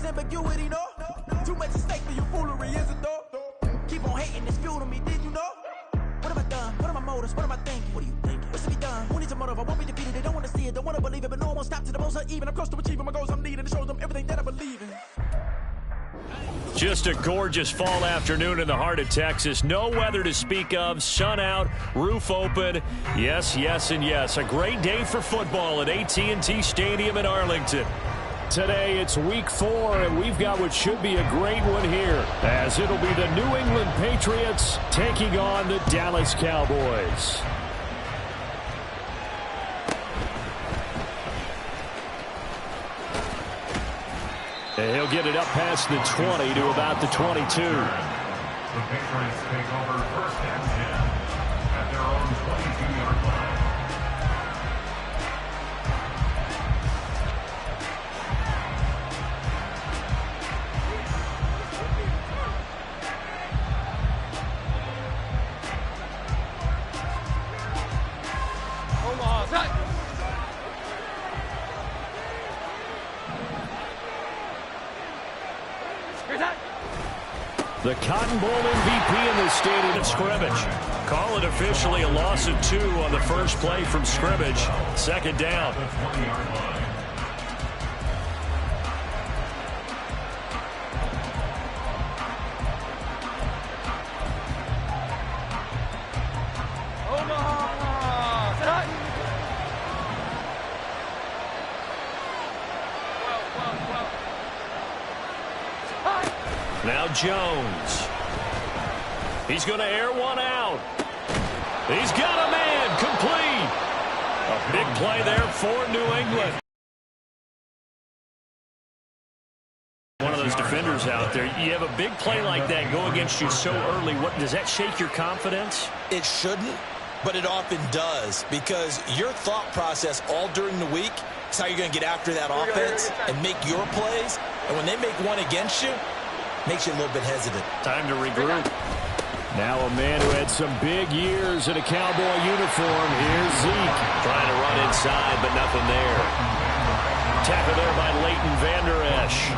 ambiguity, no? Too much at stake for your foolery, is it though? Keep on hating, it's fuel to me, did you know? What have I done? What are my motives? What am I thinking? What are you thinking? What's to be done? Who needs a motive? I won't be defeated. They don't want to see it, don't want to believe it, but no one won't stop to the most uneven. I'm close to achieving my goals I'm needing to show them everything that I believe in. Just a gorgeous fall afternoon in the heart of Texas. No weather to speak of. Sun out, roof open. Yes, yes, and yes. A great day for football at AT&T Stadium in Arlington. Today it's week 4, and we've got what should be a great one here, as it'll be the New England Patriots taking on the Dallas Cowboys. And he'll get it up past the 20 to about the 22. The Patriots take over first and 10 at their own 22-yard line. The Cotton Bowl MVP in the stadium at scrimmage. Call it officially a loss of 2 on the first play from scrimmage. Second down. The 20-yard line. Now Jones. He's going to air one out. He's got a man complete. A big play there for New England. One of those defenders out there, you have a big play like that go against you so early. What does that shake your confidence? It shouldn't, but it often does, because your thought process all during the week is how you're going to get after that offense and make your plays. And when they make one against you, makes you a little bit hesitant. Time to regroup. Now a man who had some big years in a Cowboy uniform. Here's Zeke. Trying to run inside, but nothing there. Tackle there by Leighton Vander Esch.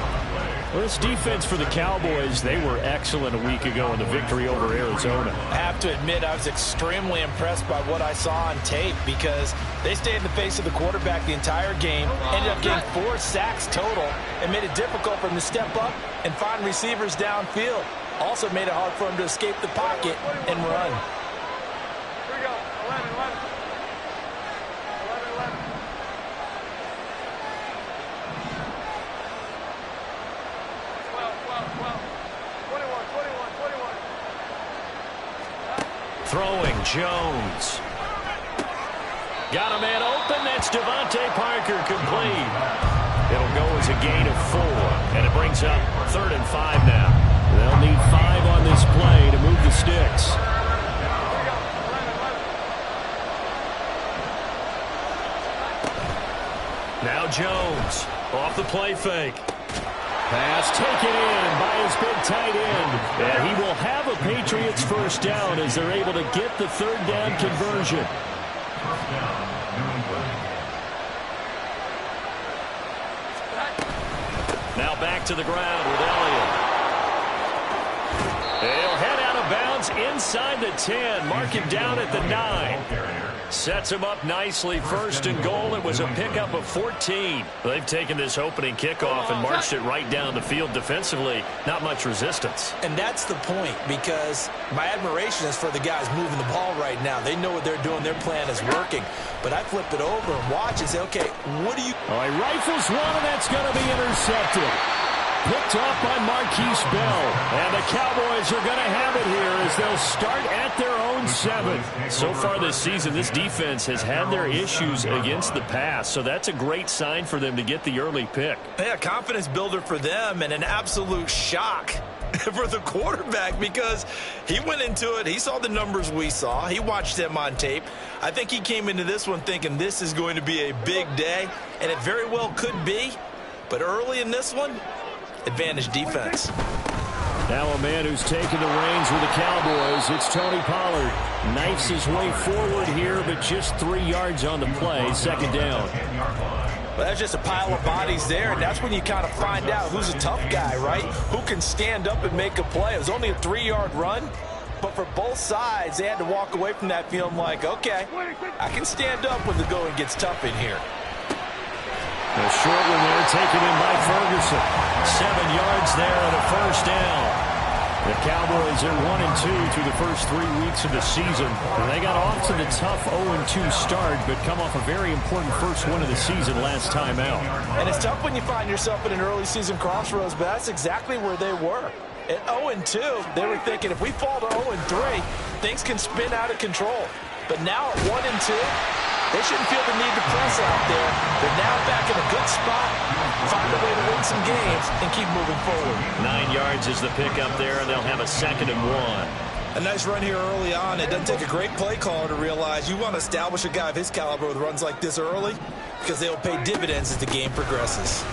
Well, this defense for the Cowboys, they were excellent a week ago in the victory over Arizona. I have to admit, I was extremely impressed by what I saw on tape, because they stayed in the face of the quarterback the entire game, ended up getting 4 sacks total, and made it difficult for him to step up and find receivers downfield. Also made it hard for him to escape the pocket and run. Here we go. 11, 11. 11, 11. Throwing, Jones. Got a man open. That's Devontae Parker complete. It'll go as a gain of 4, and it brings up 3rd and 5 now. They'll need 5 on this play to move the sticks. Now Jones off the play fake. Pass taken in by his big tight end. And he will have a Patriots first down as they're able to get the 3rd down conversion. First down, New England. Now back to the ground with Elliott. He'll head out of bounds inside the 10. Mark him down at the 9. Sets him up nicely. 1st and goal. It was a pickup of 14. They've taken this opening kickoff and marched it right down the field defensively. Not much resistance. And that's the point, because my admiration is for the guys moving the ball right now. They know what they're doing. Their plan is working. But I flip it over and watch and say, okay, what do you... Oh, he rifles one, and that's going to be intercepted. Picked off by Marquise Bell. And the Cowboys are going to have it here as they'll start at their own 7. So far this season, this defense has had their issues against the pass. So that's a great sign for them to get the early pick. Yeah, confidence builder for them, and an absolute shock for the quarterback, because he went into it. He saw the numbers we saw. He watched them on tape. I think he came into this one thinking this is going to be a big day, and it very well could be. But early in this one, advantage defense. Now a man who's taken the reins with the Cowboys, it's Tony Pollard. Knifes his way forward here, but just 3 yards on the play. 2nd down. Well, that's just a pile of bodies there, and that's when you kind of find out who's a tough guy, right? Who can stand up and make a play. It was only a 3-yard run, but for both sides, they had to walk away from that feeling like, okay, I can stand up when the going gets tough in here. A short one there, taken in by Ferguson. 7 yards there and a first down. The Cowboys are 1-2 through the first 3 weeks of the season. They got off to the tough 0-2 start, but come off a very important first win of the season last time out. And it's tough when you find yourself in an early season crossroads, but that's exactly where they were. At 0-2, they were thinking if we fall to 0-3, things can spin out of control. But now at 1-2, they shouldn't feel the need to press out there. They're now back in a good spot, find a way to win some games, and keep moving forward. 9 yards is the pickup there, and they'll have a 2nd and 1. A nice run here early on. It doesn't take a great play caller to realize you want to establish a guy of his caliber with runs like this early because they'll pay dividends as the game progresses.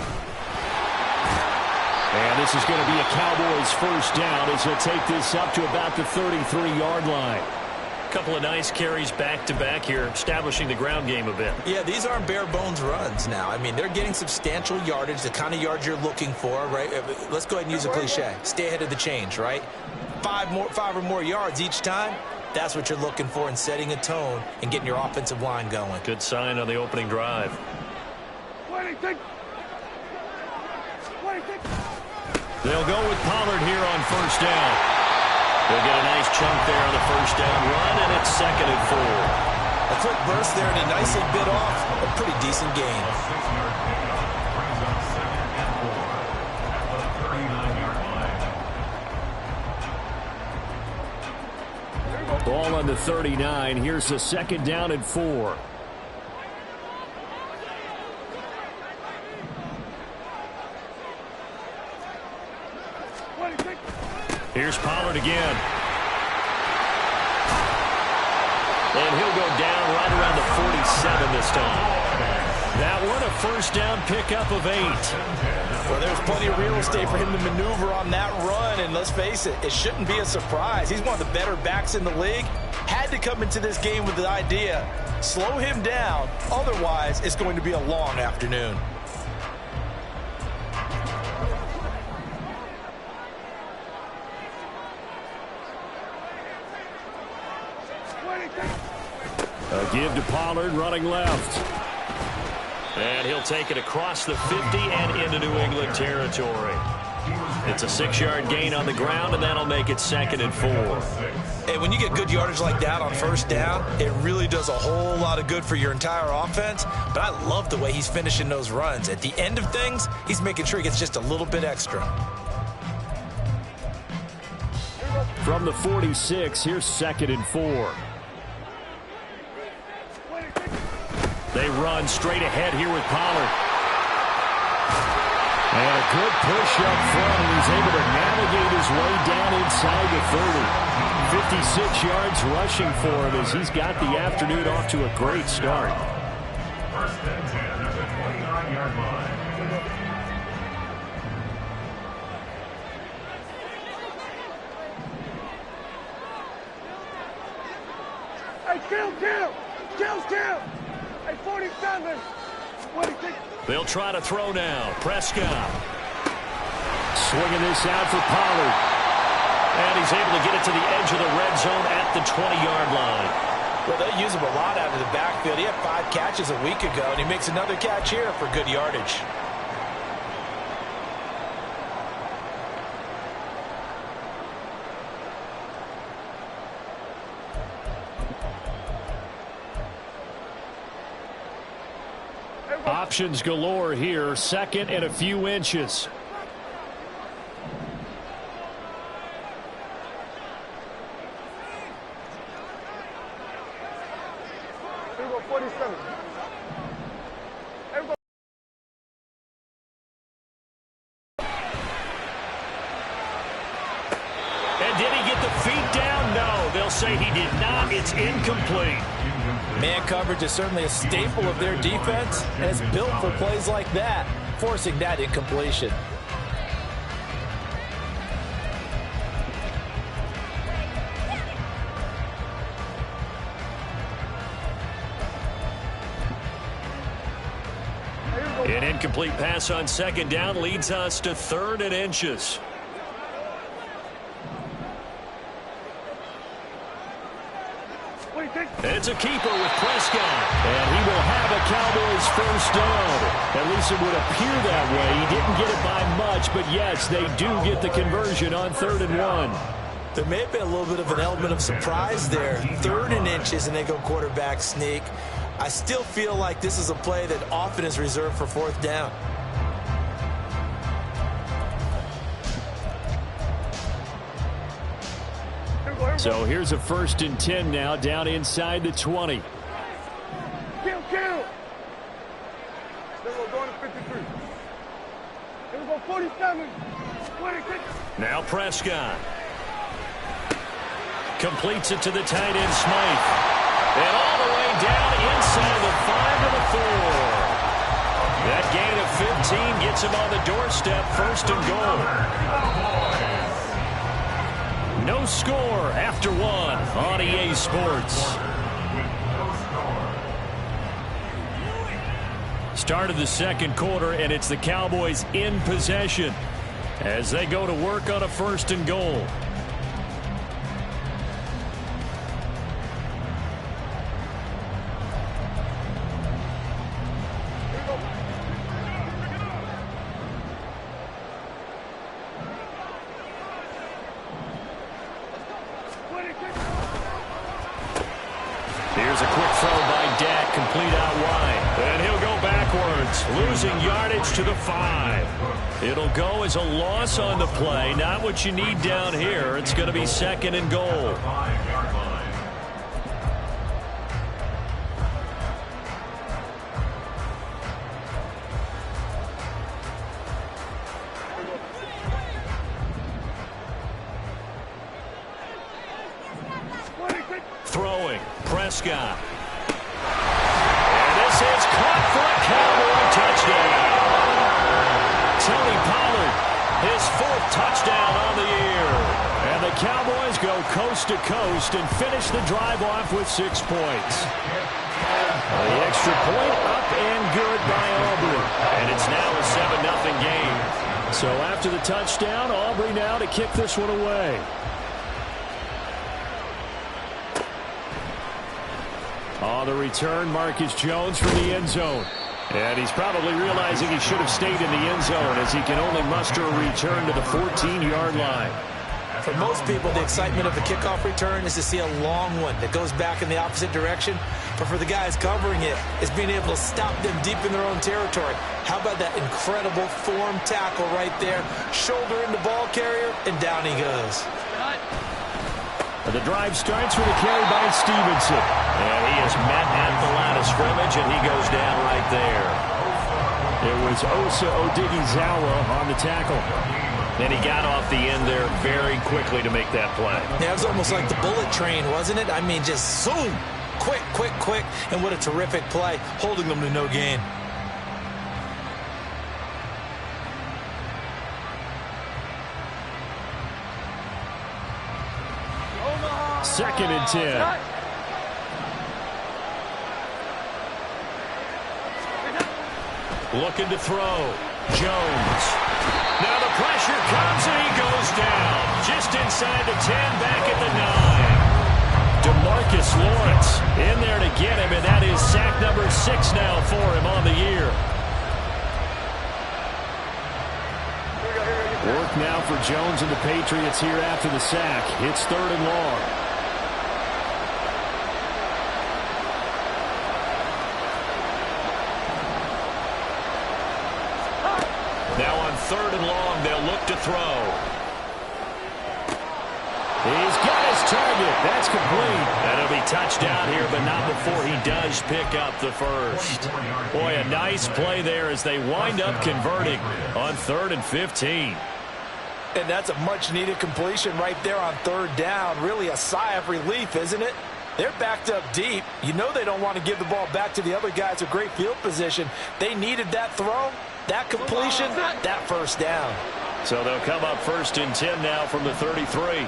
And this is going to be a Cowboys first down as he'll take this up to about the 33-yard line. Couple of nice carries back-to-back here, establishing the ground game a bit. Yeah, these aren't bare-bones runs now. I mean, they're getting substantial yardage, the kind of yards you're looking for, right? Let's go ahead and use a cliche. Stay ahead of the change, right? 5 or more yards each time, that's what you're looking for in setting a tone and getting your offensive line going. Good sign on the opening drive. They'll go with Pollard here on first down. They'll get a nice chunk there on the first down run, and it's 2nd and 4. A quick burst there, and he nicely bit off a pretty decent gain. Ball on the 39. Here's a 2nd down and 4. Here's Pollard again. And he'll go down right around the 47 this time. That one a first down pickup of 8. Well, there's plenty of real estate for him to maneuver on that run, and let's face it, it shouldn't be a surprise. He's one of the better backs in the league. Had to come into this game with the idea, slow him down, otherwise it's going to be a long afternoon. A give to Pollard running left. And he'll take it across the 50 and into New England territory. It's a 6-yard gain on the ground, and that'll make it 2nd and 4. Hey, when you get good yardage like that on first down, it really does a whole lot of good for your entire offense. But I love the way he's finishing those runs. At the end of things, he's making sure he gets just a little bit extra. From the 46, here's 2nd and 4. They run straight ahead here with Pollard. And a good push up front, and he's able to navigate his way down inside the 30. 56 yards rushing for him as he's got the afternoon off to a great start. First and 10 at the 29-yard line. Hey, kill! Hey, 47! They'll try to throw now. Prescott. Swinging this out for Pollard. And he's able to get it to the edge of the red zone at the 20-yard line. Well, they use him a lot out of the backfield. He had 5 catches a week ago, and he makes another catch here for good yardage. Options galore here. 2nd and a few inches. Here we go, 47. And did he get the feet down? No, they'll say he did not. It's incomplete. Man coverage is certainly a staple of their defense, and it's built for plays like that, forcing that incompletion. Here we Incomplete pass on second down leads us to 3rd and inches. It's a keeper with Prescott. And he will have a Cowboys first down. At least it would appear that way. He didn't get it by much, but yes, they do get the conversion on 3rd and 1. There may have been a little bit of an element of surprise there. 3rd and inches, and they go quarterback sneak. I still feel like this is a play that often is reserved for 4th down. So here's a 1st and 10 now, down inside the 20. Kill. Then we'll go to 53. Then we'll go 47. 26. Now Prescott. Completes it to the tight end, Smythe. And all the way down inside the 5 to the 4. That gain of 15 gets him on the doorstep, 1st and goal. No score after 1 on EA Sports. Start of the 2nd quarter, and it's the Cowboys in possession as they go to work on a 1st and goal. Here's a quick throw by Dak, complete out wide. And he'll go backwards, losing yardage to the 5. It'll go as a loss on the play. Not what you need down here. It's going to be 2nd and goal. Throwing, Prescott. And this is caught for a Cowboy touchdown. Tony Pollard, his 4th touchdown on the year. And the Cowboys go coast to coast and finish the drive off with 6 points. The extra point up and good by Aubrey. And it's now a 7-0 game. So after the touchdown, Aubrey now to kick this one away. On the return, Marcus Jones from the end zone. And he's probably realizing he should have stayed in the end zone as he can only muster a return to the 14-yard line. For most people, the excitement of the kickoff return is to see a long one that goes back in the opposite direction. But for the guys covering it, it's being able to stop them deep in their own territory. How about that incredible form tackle right there? Shoulder in the ball carrier, and down he goes. And the drive starts with a carry by Stevenson. And he is met at the line of scrimmage, and he goes down right there. It was Osa Odighizuwa on the tackle. And he got off the end there very quickly to make that play. Yeah, it was almost like the bullet train, wasn't it? I mean, just zoom. Quick. And what a terrific play, holding them to no gain. Second and 10. Looking to throw. Jones. Now the pressure comes and he goes down. Just inside the 10, back at the 9. DeMarcus Lawrence in there to get him, and that is sack number 6 now for him on the year. Work now for Jones and the Patriots here after the sack. It's 3rd and long. Now on 3rd and long, they'll look to throw. He's got his target. That's complete. And it'll be touchdown here, but not before he does pick up the first. Boy, a nice play there as they wind up converting on 3rd and 15. And that's a much-needed completion right there on 3rd down. Really a sigh of relief, isn't it? They're backed up deep. You know they don't want to give the ball back to the other guys with great field position. They needed that throw, that completion, that first down. So they'll come up 1st and 10 now from the 33.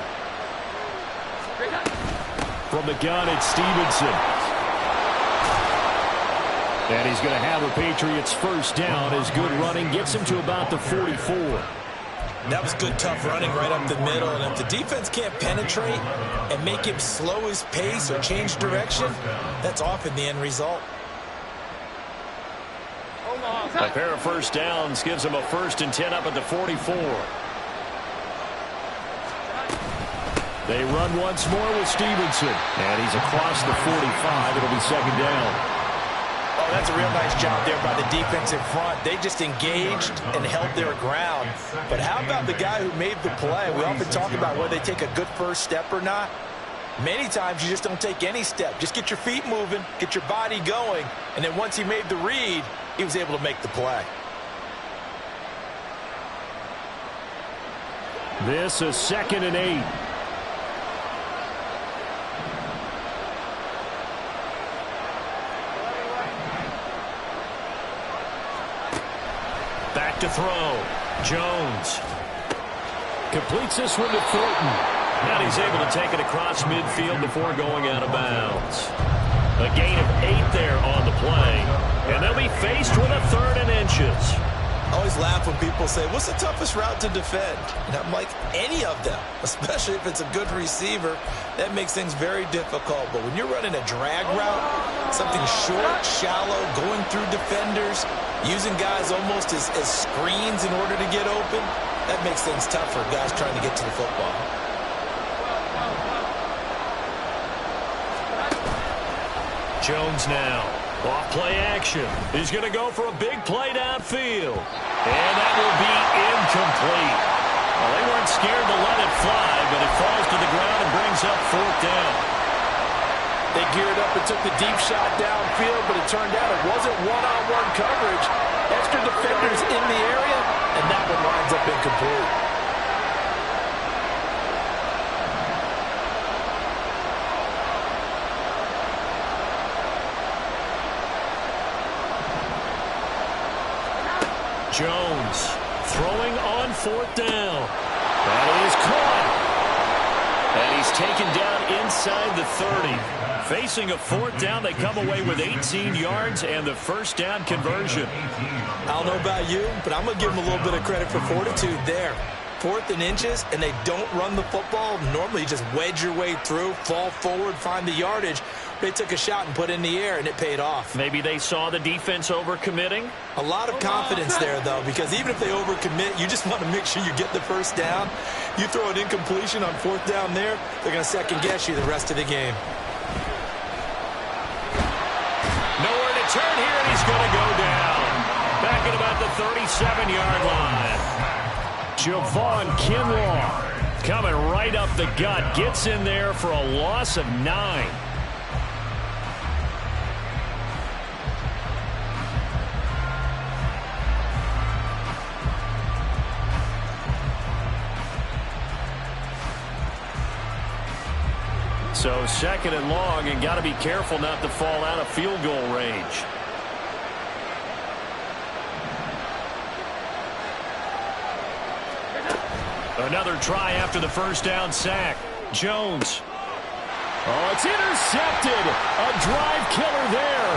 From the gun, it's Stevenson. And he's going to have a Patriots first down as good running gets him to about the 44. That was good, tough running right up the middle. And if the defense can't penetrate and make him slow his pace or change direction, that's often the end result. A pair of first downs gives him a 1st and 10 up at the 44. They run once more with Stevenson. And he's across the 45. It'll be 2nd down. Oh, that's a real nice job there by the defense in front. They just engaged and held their ground. But how about the guy who made the play? We often talk about whether they take a good first step or not. Many times you just don't take any step. Just get your feet moving, get your body going, and then once he made the read, he was able to make the play. This is 2nd and 8. Back to throw. Jones completes this one to Thornton. And he's able to take it across midfield before going out of bounds. A gain of 8 there on the play. And they'll be faced with a 3rd and inches. I always laugh when people say, what's the toughest route to defend? And I'm like, any of them, especially if it's a good receiver. That makes things very difficult. But when you're running a drag route, something short, shallow, going through defenders, using guys almost as screens in order to get open, that makes things tough for guys trying to get to the football. Jones now. Off play action. He's going to go for a big play downfield. And that will be incomplete. Well, they weren't scared to let it fly, but it falls to the ground and brings up 4th down. They geared up and took the deep shot downfield, but it turned out it wasn't one-on-one coverage. Extra defenders in the area, and that one winds up incomplete. Jones throwing on 4th down. That is caught. And he's taken down inside the 30. Facing a 4th down, they come away with 18 yards and the first down conversion. I don't know about you, but I'm going to give them a little bit of credit for fortitude there. 4th and inches, and they don't run the football. Normally, you just wedge your way through, fall forward, find the yardage. They took a shot and put it in the air, and it paid off. Maybe they saw the defense overcommitting? A lot of confidence there, though, because even if they overcommit, you just want to make sure you get the first down. You throw an incompletion on 4th down there, they're going to second-guess you the rest of the game. Nowhere to turn here, and he's going to go down. Back at about the 37-yard line. Javon Kinlaw coming right up the gut. Gets in there for a loss of 9. So 2nd and long, and got to be careful not to fall out of field goal range. Another try after the first down sack. Jones. Oh, it's intercepted. A drive killer there.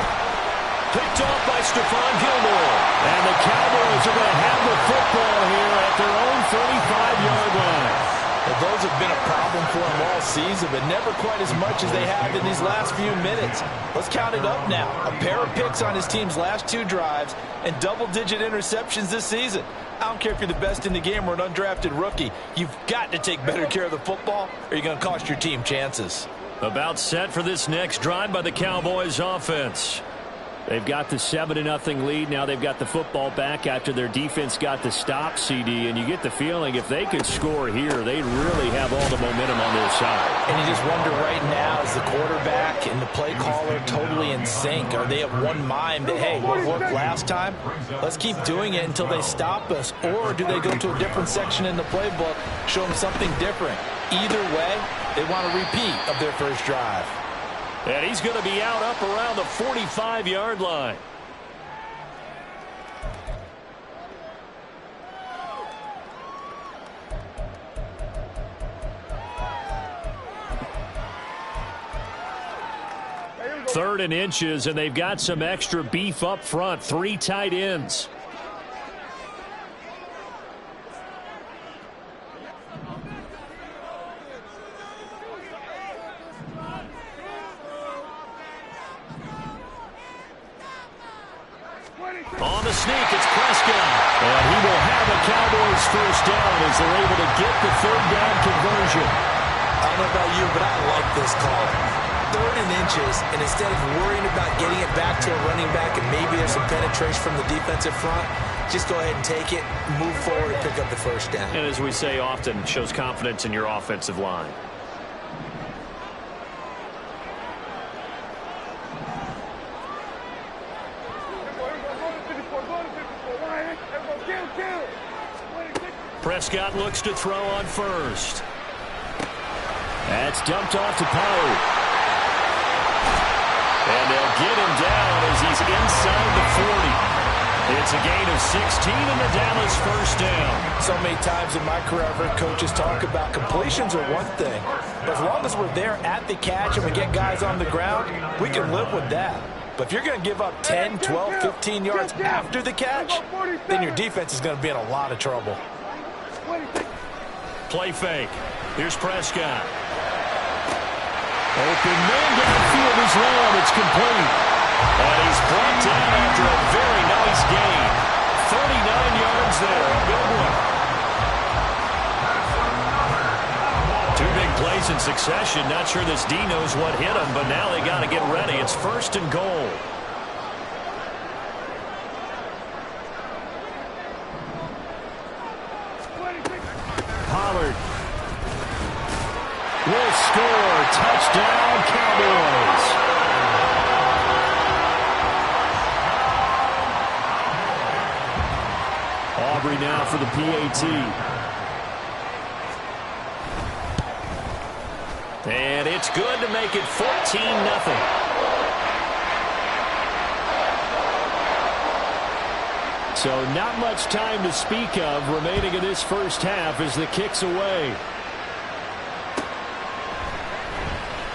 Picked off by Stephon Gilmore. And the Cowboys are going to have the football here at their own 35-yard line. Well, those have been a problem for them all season, but never quite as much as they have in these last few minutes. Let's count it up now. A pair of picks on his team's last 2 drives and double-digit interceptions this season. I don't care if you're the best in the game or an undrafted rookie. You've got to take better care of the football or you're going to cost your team chances. About set for this next drive by the Cowboys offense. They've got the 7-0 lead. Now they've got the football back after their defense got the stop, CD. And you get the feeling if they could score here, they'd really have all the momentum on their side. And you just wonder right now, is the quarterback and the play caller totally in sync? Are they of one mind that, hey, what worked last time? Let's keep doing it until they stop us. Or do they go to a different section in the playbook, show them something different? Either way, they want a repeat of their first drive. And he's going to be out up around the 45-yard line. 3rd and inches, and they've got some extra beef up front. 3 tight ends. On the sneak, it's Prescott. And he will have a Cowboys first down as they're able to get the 3rd down conversion. I don't know about you, but I like this call. 3rd and inches, and instead of worrying about getting it back to a running back and maybe there's some penetration from the defensive front, just go ahead and take it, move forward, and pick up the first down. And as we say often, shows confidence in your offensive line. Prescott looks to throw on first. That's dumped off to Pollard. And they'll get him down as he's inside the 40. It's a gain of 16 and the Dallas first down. So many times in my career, I've heard coaches talk about completions are one thing. But as long as we're there at the catch and we get guys on the ground, we can live with that. But if you're going to give up 10, 12, 15 yards after the catch, then your defense is going to be in a lot of trouble. Play fake. Here's Prescott. Open man downfield is Lamb. It's complete. And he's brought down after a very nice gain. 39 yards there. A good one. 2 big plays in succession. Not sure this D knows what hit him, but now they got to get ready. It's 1st and goal. Pollard will score. Touchdown, Cowboys. Aubrey now for the PAT. And it's good to make it 14-0. So not much time to speak of remaining in this first half as the kick's away.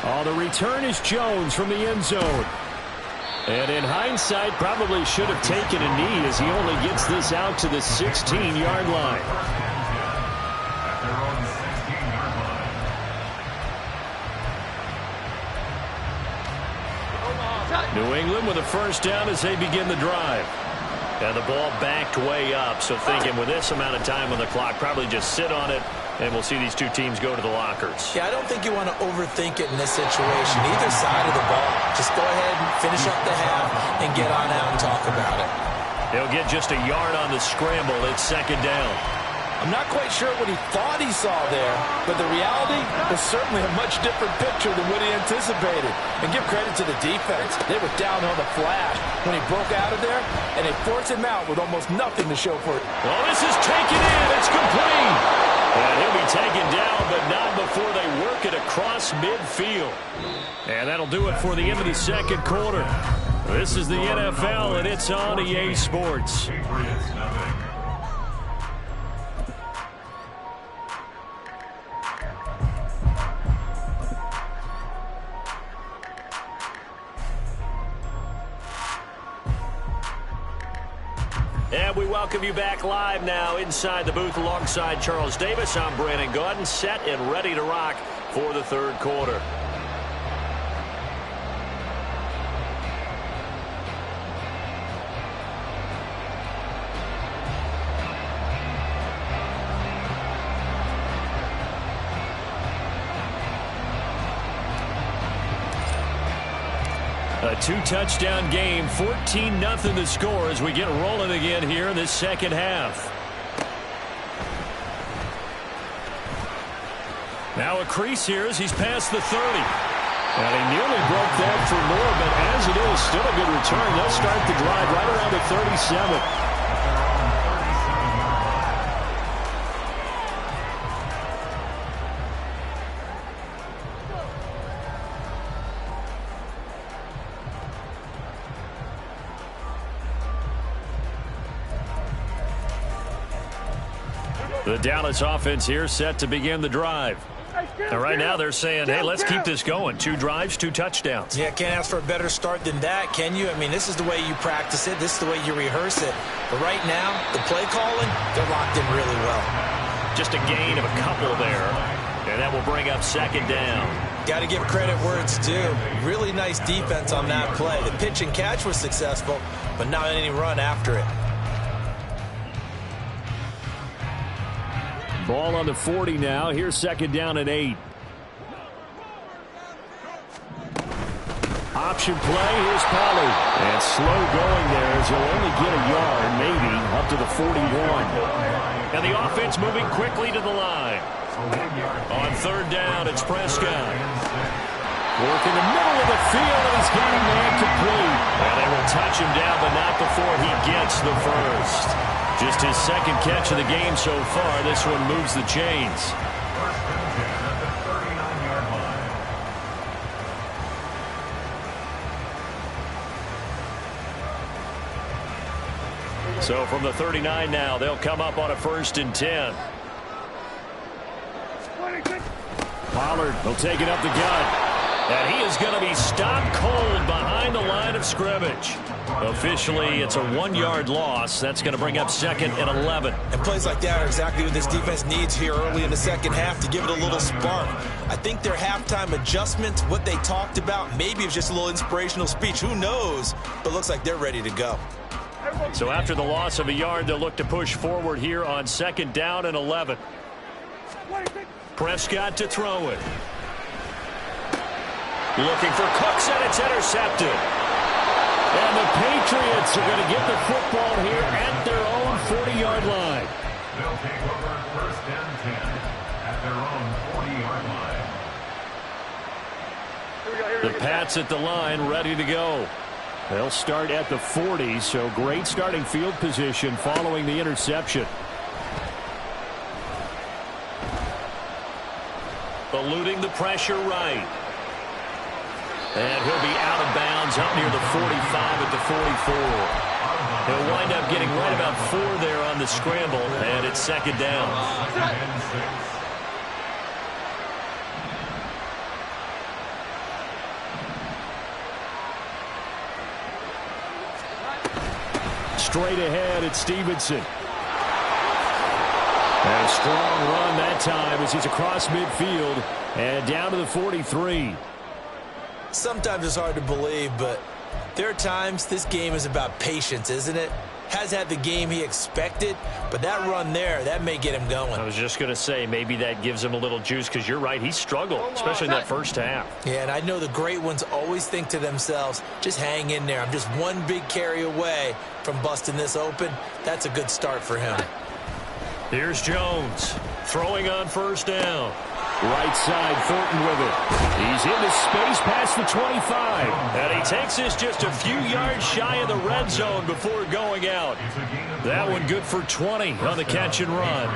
Oh, the return is Jones from the end zone. And in hindsight, probably should have taken a knee as he only gets this out to the 16-yard line. At their own 16-yard line. New England with a first down as they begin the drive. And the ball backed way up, so thinking with this amount of time on the clock, probably just sit on it, and we'll see these 2 teams go to the lockers. Yeah, I don't think you want to overthink it in this situation. Either side of the ball. Just go ahead and finish up the half and get on out and talk about it. He'll get just a yard on the scramble. It's 2nd down. I'm not quite sure what he thought he saw there, but the reality was certainly a much different picture than what he anticipated. And give credit to the defense. They were down on the flash when he broke out of there, and they forced him out with almost nothing to show for it. Well, this is taken in. It's complete. And he'll be taken down, but not before they work it across midfield. And that'll do it for the end of the 2nd quarter. This is the NFL, and it's on EA Sports. Patriots, nothing. And we welcome you back live now inside the booth alongside Charles Davis. I'm Brandon Gaudin, set and ready to rock for the 3rd quarter. A 2-touchdown game, 14-0 the score as we get rolling again here in this 2nd half. Now a crease here as he's past the 30. And he nearly broke that for more, but as it is, still a good return. They'll start the drive right around the 37. The Dallas offense here set to begin the drive. And right now they're saying, hey, let's keep this going. 2 drives, 2 touchdowns. Yeah, can't ask for a better start than that, can you? I mean, this is the way you practice it. This is the way you rehearse it. But right now, the play calling, they're locked in really well. Just a gain of a couple there. And that will bring up 2nd down. Got to give credit where it's due. Really nice defense on that play. The pitch and catch was successful, but not any run after it. Ball on the 40 now. Here's 2nd down and 8. Option play. Here's Pollard. And slow going there as he'll only get a yard, maybe, up to the 41. And the offense moving quickly to the line. On 3rd down, it's Prescott. Working the middle of the field, and he's got a man complete. And they will touch him down, but not before he gets the first. Just his 2nd catch of the game so far. This one moves the chains. So from the 39 now, they'll come up on a 1st and 10. Pollard will take it up the gut. And he is going to be stopped cold behind the line of scrimmage. Officially, it's a 1-yard loss. That's going to bring up 2nd and 11. And plays like that are exactly what this defense needs here early in the 2nd half to give it a little spark. I think their halftime adjustments, what they talked about, maybe it was just a little inspirational speech. Who knows? But looks like they're ready to go. So after the loss of a yard, they'll look to push forward here on 2nd down and 11. Prescott to throw it. Looking for Cooks, and it's intercepted. And the Patriots are going to get the football here at their own 40-yard line. They'll take over 1st and 10 at their own 40-yard line. The Pats at the line, ready to go. They'll start at the 40, so great starting field position following the interception. Eluding the pressure right. And he'll be out of bounds up near the 45 at the 44. He'll wind up getting right about 4 there on the scramble, and it's 2nd down. Straight ahead, it's Stevenson. And a strong run that time as he's across midfield and down to the 43. Sometimes it's hard to believe, but there are times this game is about patience, isn't it? Has had the game he expected, but that run there, that may get him going. I was just going to say, maybe that gives him a little juice, because you're right, he struggled, especially in that 1st half. Yeah, and I know the great ones always think to themselves, just hang in there. I'm just one big carry away from busting this open. That's a good start for him. Here's Jones, throwing on 1st down. Right side, Thornton with it. He's into space past the 25. And he takes this just a few yards shy of the red zone before going out. That one good for 20 on the catch and run.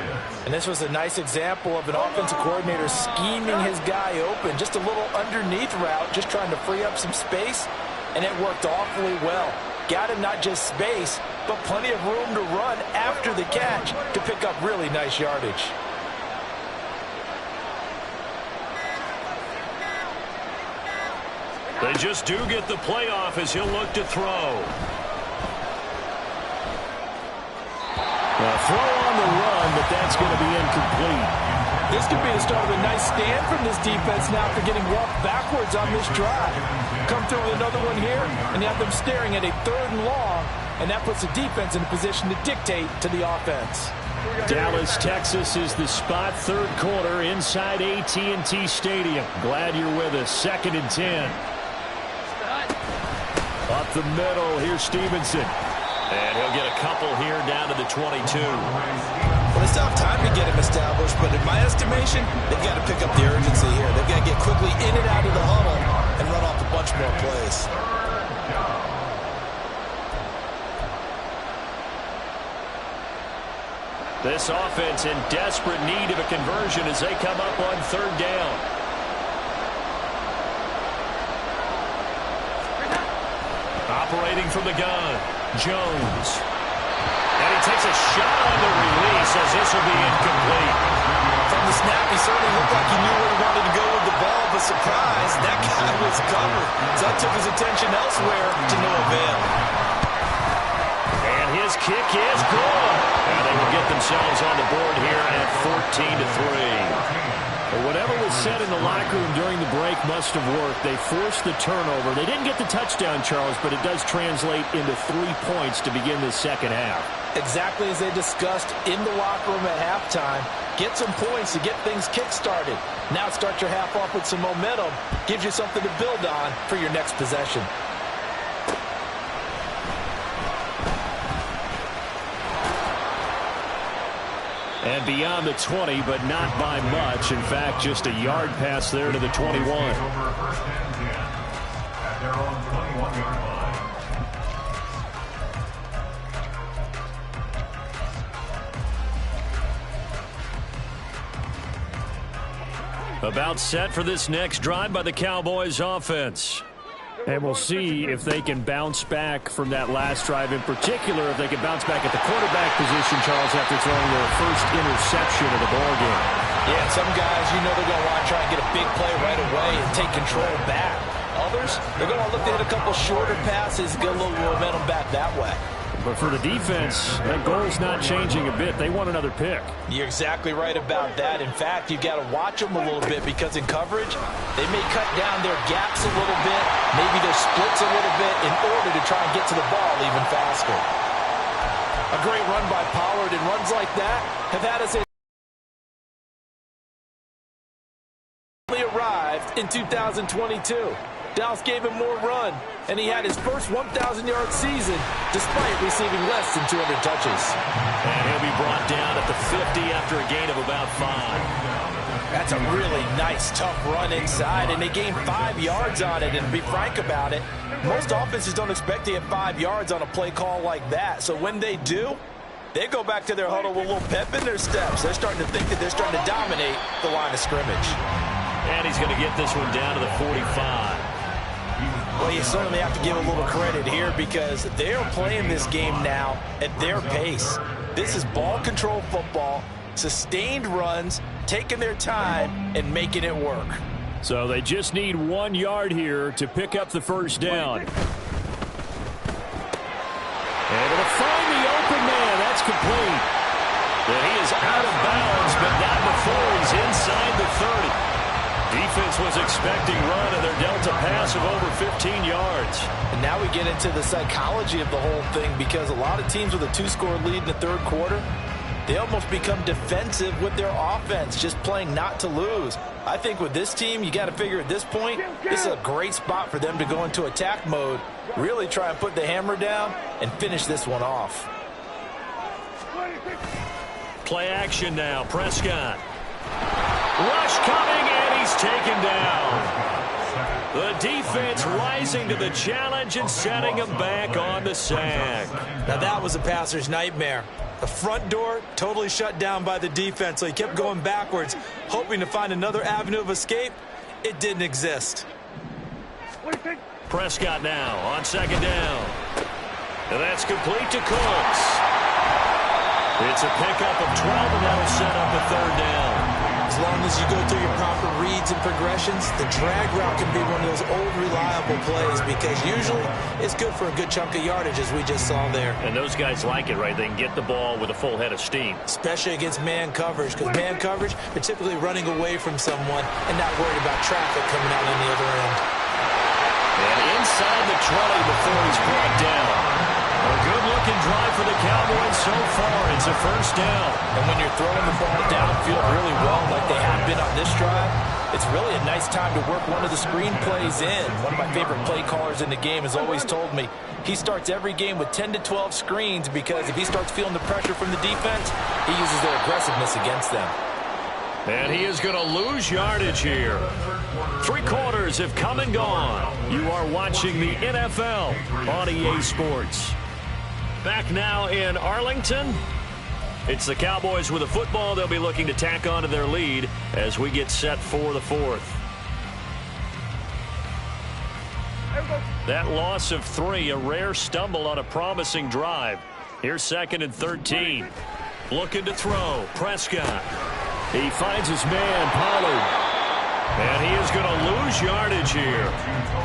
And this was a nice example of an offensive coordinator scheming his guy open. Just a little underneath route, just trying to free up some space. And it worked awfully well. Got him not just space, but plenty of room to run after the catch to pick up really nice yardage. They just do get the playoff as he'll look to throw. A throw on the run, but that's going to be incomplete. This could be the start of a nice stand from this defense now for getting walked backwards on this drive. Come through with another one here, and you have them staring at a 3rd and long, and that puts the defense in a position to dictate to the offense. Dallas, Texas is the spot, 3rd quarter inside AT&T Stadium. Glad you're with us. 2nd and 10. Up the middle, here's Stevenson. And he'll get a couple here down to the 22. Well, they still have time to get him established, but in my estimation, they've got to pick up the urgency here. They've got to get quickly in and out of the huddle and run off a bunch more plays. This offense in desperate need of a conversion as they come up on 3rd down. Operating from the gun, Jones. And he takes a shot on the release as this will be incomplete. From the snap, he certainly looked like he knew where he wanted to go with the ball, but surprise, that guy was covered. So that took his attention elsewhere to no avail. And his kick is good. And they will get themselves on the board here at 14-3. Well, whatever was said in the locker room during the break must have worked. They forced the turnover. They didn't get the touchdown, Charles, but it does translate into 3 points to begin the second half. Exactly as they discussed in the locker room at halftime. Get some points to get things kick-started. Now start your half off with some momentum. Gives you something to build on for your next possession. And beyond the 20, but not by much. In fact, just a yard pass there to the 21. Over first and 10 at their own 21-yard line. About set for this next drive by the Cowboys offense. And we'll see if they can bounce back from that last drive. In particular, if they can bounce back at the quarterback position, Charles, after throwing their first interception of the ballgame. Yeah, some guys, you know they're going to want to try and get a big play right away and take control back. Others, they're going to look to hit a couple shorter passes, get a little momentum back that way. But for the defense, that goal's not changing a bit. They want another pick. You're exactly right about that. In fact, you've got to watch them a little bit because in coverage, they may cut down their gaps a little bit, maybe their splits a little bit in order to try and get to the ball even faster. A great run by Pollard, and runs like that have had us arrived in 2022. Dallas gave him more run, and he had his first 1,000-yard season despite receiving less than 200 touches. And he'll be brought down at the 50 after a gain of about 5. That's a really nice, tough run inside, and they gained 5 yards on it. And to be frank about it, most offenses don't expect to get 5 yards on a play call like that. So when they do, they go back to their huddle with a little pep in their steps. They're starting to think that they're starting to dominate the line of scrimmage. And he's going to get this one down to the 45. Well, you certainly have to give a little credit here because they're playing this game now at their pace. This is ball control football, sustained runs, taking their time, and making it work. So they just need 1 yard here to pick up the first down. Able to find the open man. That's complete. And he is out of bounds, but not before he's inside the 30. Defense was expecting run, and they're dealt a pass of over 15 yards. And now we get into the psychology of the whole thing because a lot of teams with a 2-score lead in the third quarter, they almost become defensive with their offense, just playing not to lose. I think with this team, you got to figure at this point, this is a great spot for them to go into attack mode, really try and put the hammer down and finish this one off. Play action now. Prescott. Rush coming, and he's taken down. The defense rising to the challenge and setting him back on the sack. Now that was a passer's nightmare. The front door totally shut down by the defense, so he kept going backwards, hoping to find another avenue of escape. It didn't exist. Prescott now on second down. And that's complete to Cooks. It's a pickup of 12, and that'll set up a third down. As long as you go through your proper reads and progressions, the drag route can be one of those old reliable plays because usually it's good for a good chunk of yardage, as we just saw there. And those guys like it, right? They can get the ball with a full head of steam. Especially against man coverage, because man coverage, they're typically running away from someone and not worried about traffic coming out on the other end. And inside the 20 before he's brought down. A good-looking drive for the Cowboys so far. It's a first down. And when you're throwing the ball downfield really well like they have been on this drive, it's really a nice time to work one of the screen plays in. One of my favorite play callers in the game has always told me he starts every game with 10 to 12 screens because if he starts feeling the pressure from the defense, he uses their aggressiveness against them. And he is going to lose yardage here. 3 quarters have come and gone. You are watching the NFL on EA Sports. Back now in Arlington. It's the Cowboys with a football. They'll be looking to tack on to their lead as we get set for the fourth. That loss of 3, a rare stumble on a promising drive. Here's 2nd and 13. Looking to throw. Prescott. He finds his man, Pollard. And he is going to lose yardage here.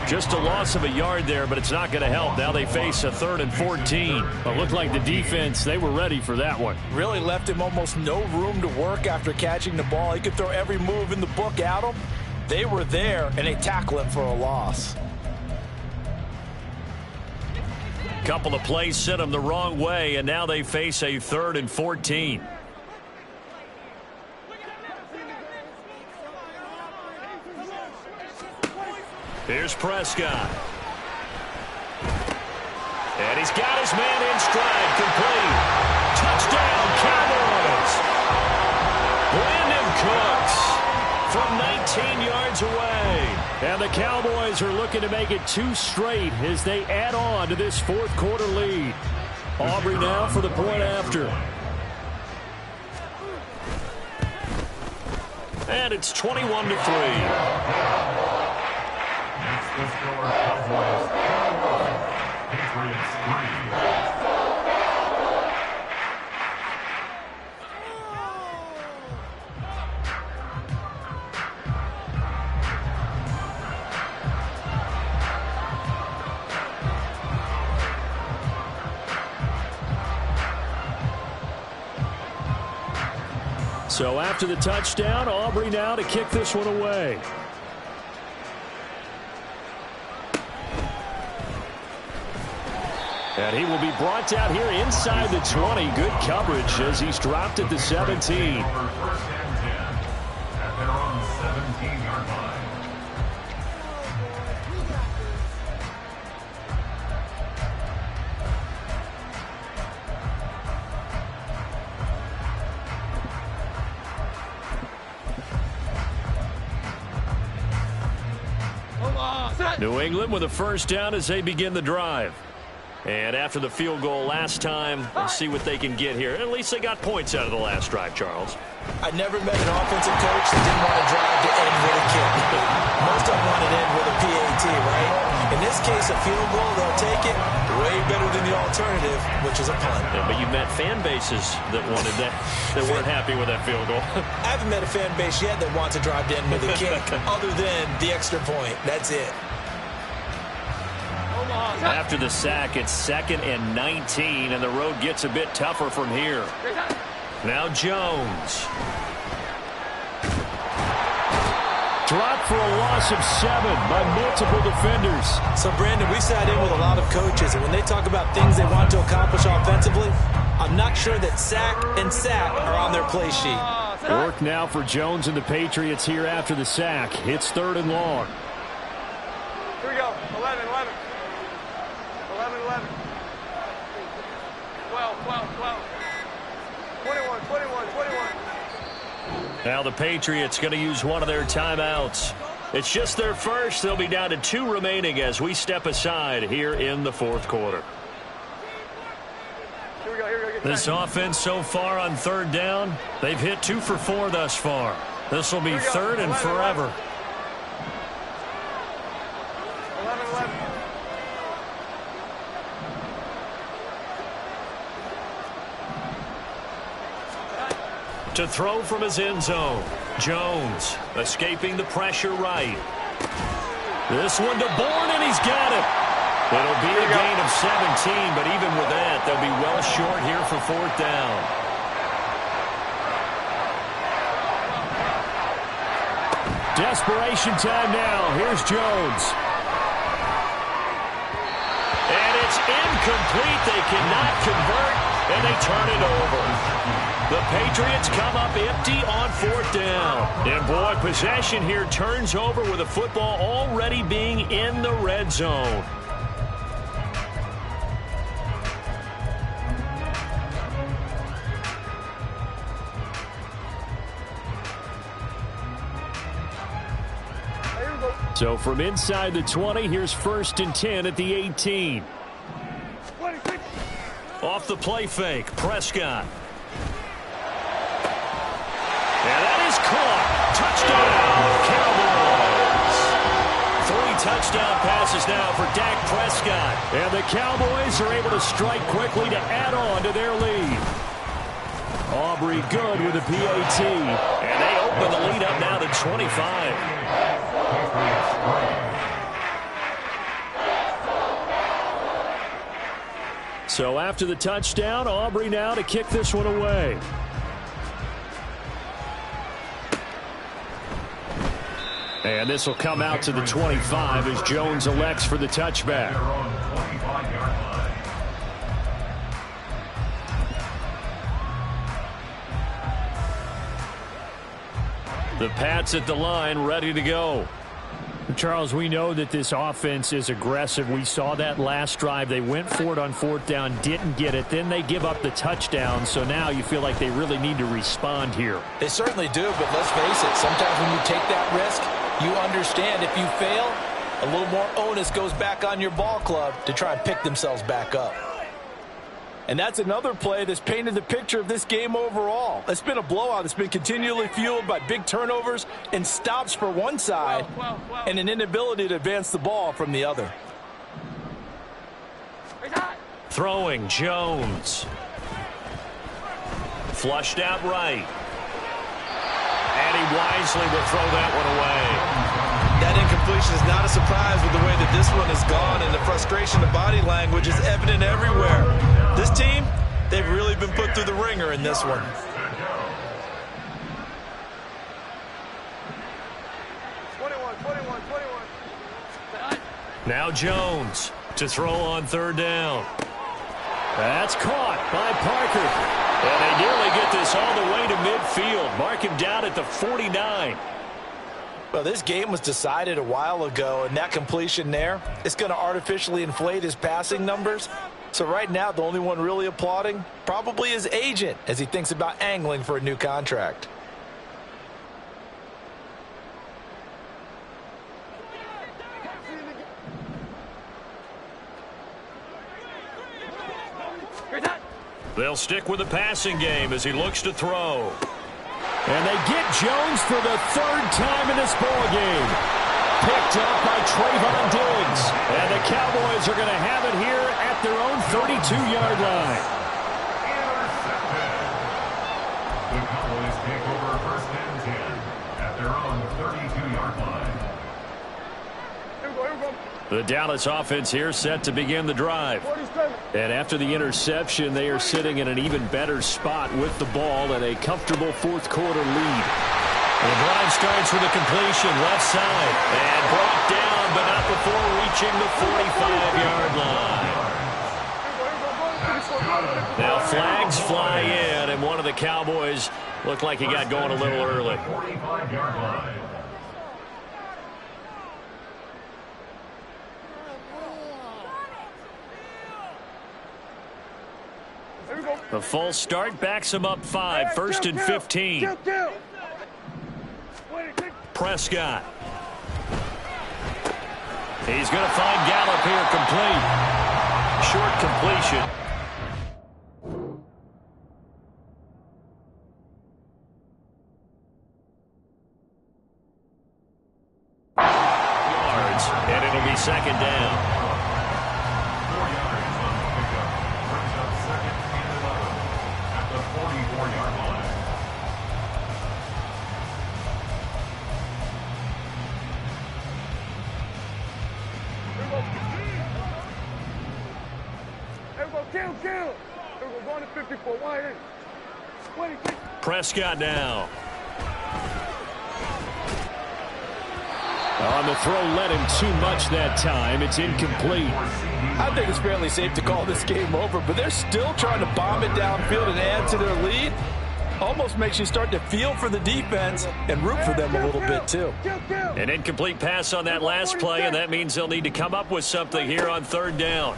Just a loss of a yard there, but it's not going to help. Now they face a 3rd and 14. It looked like the defense, they were ready for that one. Really left him almost no room to work after catching the ball. He could throw every move in the book at him. They were there, and they tackle him for a loss. Couple of plays sent them the wrong way, and now they face a 3rd and 14. Here's Prescott. And he's got his man in stride, complete. Touchdown, Cowboys. Brandon Cooks from 19 yards away. And the Cowboys are looking to make it 2 straight as they add on to this 4th quarter lead. Aubrey now for the point after. And it's 21-3. The score, Cowboys 21, Patriots 3. So after the touchdown, Aubrey now to kick this one away. And he will be brought out here inside the 20. Good coverage as he's dropped at the 17. First and 10 at their own 17-yard line. New England with a first down as they begin the drive. And after the field goal last time, we'll see what they can get here. At least they got points out of the last drive, Charles. I never met an offensive coach that didn't want to drive to end with a kick. Most of them want to end with a PAT, right? In this case, a field goal, they'll take it way better than the alternative, which is a punt. Yeah, but you met fan bases that wanted that, that weren't happy with that field goal. I haven't met a fan base yet that wants to drive to end with a kick other than the extra point. That's it. After the sack, it's 2nd and 19, and the road gets a bit tougher from here. Now Jones. Dropped for a loss of 7 by multiple defenders. So, Brandon, we sat in with a lot of coaches, and when they talk about things they want to accomplish offensively, I'm not sure that sack and sack are on their play sheet. Work now for Jones and the Patriots here after the sack. It's 3rd and long. Here we go. 11, 11. 11, 11. 12, 12, 12. 21, 21, 21. Now the Patriots going to use one of their timeouts. It's just their first. They'll be down to 2 remaining as we step aside here in the 4th quarter. Here we go, here we go. This offense so far on 3rd down, they've hit 2 for 4 thus far. This will be 3rd and forever. 11, 11. To throw from his end zone. Jones escaping the pressure right. This one to Bourne, and he's got it. It'll be a gain of 17, but even with that, they'll be well short here for 4th down. Desperation time now. Here's Jones. And it's incomplete. They cannot convert, and they turn it over. The Patriots come up empty on 4th down. And, boy, possession here turns over with the football already being in the red zone. So from inside the 20, here's 1st and 10 at the 18. Off the play fake, Prescott. And that is caught. Touchdown, Cowboys. 3 touchdown passes now for Dak Prescott. And the Cowboys are able to strike quickly to add on to their lead. Aubrey good with a PAT. And they open the lead up now to 25. So after the touchdown, Aubrey now to kick this one away. And this will come out to the 25 as Jones elects for the touchback. The Pats at the line, ready to go. Charles, we know that this offense is aggressive. We saw that last drive. They went for it on 4th down, didn't get it. Then they give up the touchdown. So now you feel like they really need to respond here. They certainly do, but let's face it. Sometimes when you take that risk, you understand if you fail, a little more onus goes back on your ball club to try and pick themselves back up. And that's another play that's painted the picture of this game overall. It's been a blowout. It's been continually fueled by big turnovers and stops for one side and an inability to advance the ball from the other. Throwing Jones. Flushed out right. And he wisely will throw that one away. That incompletion is not a surprise with the way that this one has gone, and the frustration of body language is evident everywhere. This team, they've really been put through the ringer in this one. Now Jones to throw on 3rd down. That's caught by Parker. And they nearly get this all the way to midfield. Mark him down at the 49. Well, this game was decided a while ago, and that completion there, it's going to artificially inflate his passing numbers. So right now, the only one really applauding probably his agent as he thinks about angling for a new contract. They'll stick with the passing game as he looks to throw. And they get Jones for the 3rd time in this ballgame. Picked up by Trayvon Diggs. And the Cowboys are going to have it here at their own 32-yard line. Intercepted. The Cowboys take over 1st and 10 at their own 32-yard line. The Dallas offense here set to begin the drive. And after the interception, they are sitting in an even better spot with the ball and a comfortable 4th quarter lead. The drive starts with a completion left side and brought down, but not before reaching the 45-yard line. Now flags fly in, and one of the Cowboys looked like he got going a little early. 45-yard line. The false start backs him up 5, 1st and 15. Prescott. He's going to find Gallup here complete. Short completion. Yards, and it'll be 2nd down. 4 yards on the pickup. Brings up 2nd and 11 at the 44-yard line. Prescott now. On the throw, let him too much that time. It's incomplete. I think it's fairly safe to call this game over, but they're still trying to bomb it downfield and add to their lead. Almost makes you start to feel for the defense and root for them a little bit, too. An incomplete pass on that last play, and that means they'll need to come up with something here on 3rd down.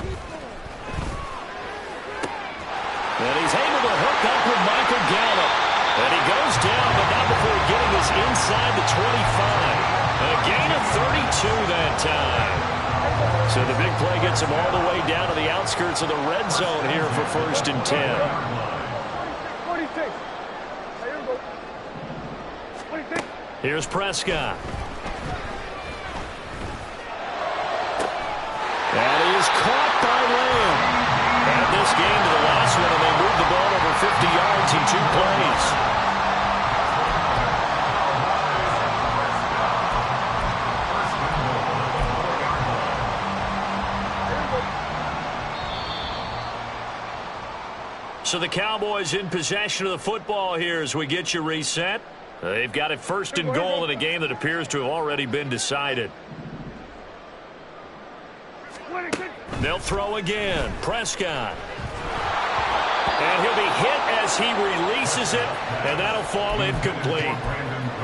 And he's able to hook up with Michael Gallup. And he goes down, but not before getting us inside the 25. A gain of 32 that time. So the big play gets him all the way down to the outskirts of the red zone here for 1st and 10. Here's Prescott. And he is caught by Lamb. And this game to the last one, and they moved the ball over 50 yards in 2 plays. So the Cowboys in possession of the football here as we get you reset. They've got it 1st and goal in a game that appears to have already been decided. They'll throw again. Prescott. And he'll be hit as he releases it, and that'll fall incomplete.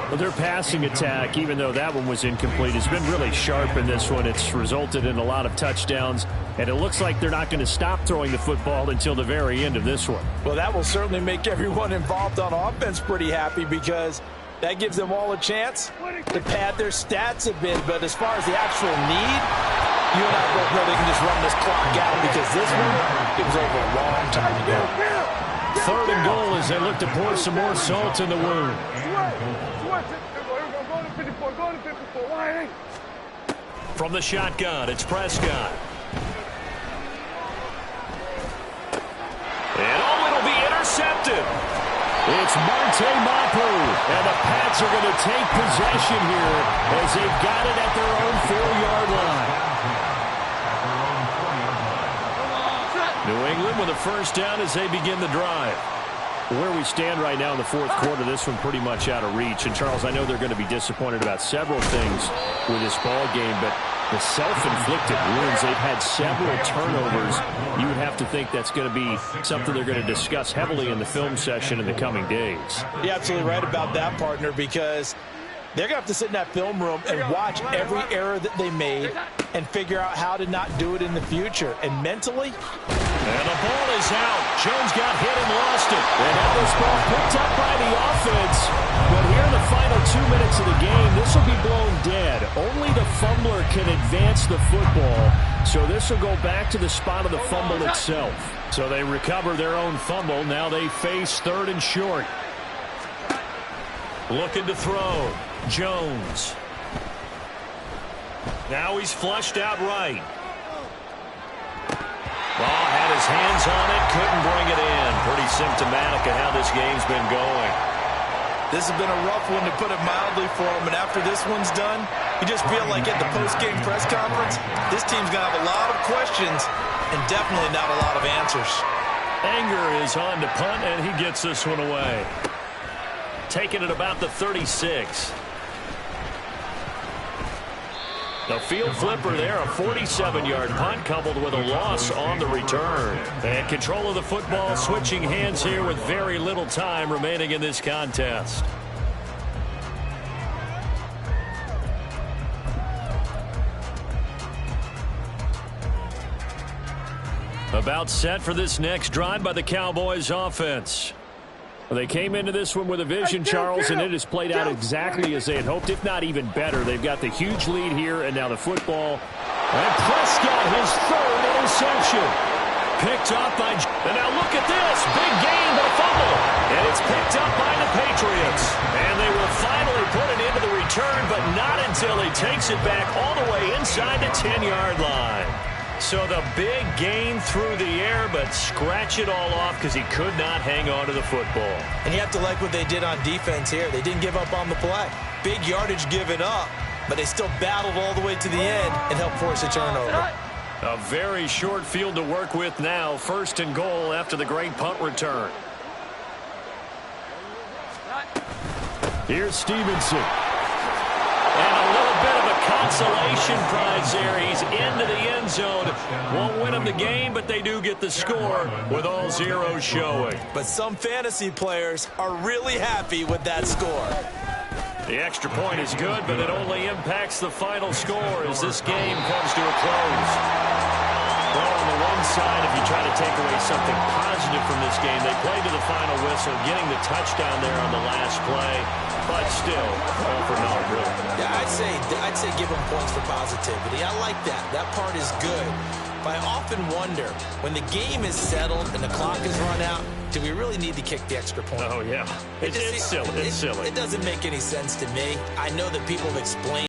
Well, their passing attack, even though that one was incomplete, has been really sharp in this one. It's resulted in a lot of touchdowns, and it looks like they're not going to stop throwing the football until the very end of this one. Well, that will certainly make everyone involved on offense pretty happy because that gives them all a chance to pad their stats a bit. But as far as the actual need, you and I both know they can just run this clock out because this one, it was over a long time ago. 3rd and goal as they look to pour some more salt in the wound. From the shotgun, it's Prescott. And it'll be intercepted. It's Marte Mapu, and the Pats are going to take possession here as they've got it at their own 4-yard line. New England with a 1st down as they begin the drive. Where we stand right now in the 4th quarter, this one pretty much out of reach. And, Charles, I know they're going to be disappointed about several things with this ball game, but the self-inflicted wounds, they've had several turnovers. You would have to think that's going to be something they're going to discuss heavily in the film session in the coming days. You're absolutely right about that, partner, because they're going to have to sit in that film room and watch every error that they made and figure out how to not do it in the future. And mentally, and the ball is out. Jones got hit and lost it. And now this ball picked up by the offense. But here in the final 2 minutes of the game, this will be blown dead. Only the fumbler can advance the football. So this will go back to the spot of the fumble itself. So they recover their own fumble. Now they face 3rd and short. Looking to throw. Jones. Now he's flushed out right. Ball had his hands on it, couldn't bring it in. Pretty symptomatic of how this game's been going. This has been a rough one, to put it mildly, for him. And after this one's done, you just feel like at the post-game press conference, this team's going to have a lot of questions and definitely not a lot of answers. Anger is on to punt, and he gets this one away. Taking it about the 36. The field flipper there, a 47-yard punt coupled with a loss on the return. And control of the football switching hands here with very little time remaining in this contest. About set for this next drive by the Cowboys offense. Well, they came into this one with a vision, Charles, and it has played out exactly as they had hoped, if not even better. They've got the huge lead here, and now the football. And Prescott, his 3rd interception. Picked up by... And now look at this. Big gain, but a fumble. And it's picked up by the Patriots. And they will finally put it into the return, but not until he takes it back all the way inside the 10-yard line. So the big gain through the air, but scratch it all off because he could not hang on to the football. and you have to like what they did on defense here. They didn't give up on the play. Big yardage given up, but they still battled all the way to the end and helped force a turnover. A very short field to work with now. 1st and goal after the great punt return. Here's Stevenson. And a little bit of a consolation prize there. He's into the end zone. Won't win them the game, but they do get the score with all zeros showing. But some fantasy players are really happy with that score. The extra point is good, but it only impacts the final score as this game comes to a close. Well, on the one side, if you try to take away something positive from this game, they played to the final whistle, getting the touchdown there on the last play, but still, all for naught, really. Yeah, I'd say give them points for positivity. I like that. That part is good. But I often wonder, when the game is settled and the clock is run out, do we really need to kick the extra point? Oh, yeah. It's silly. It's silly. It doesn't make any sense to me. I know that people have explained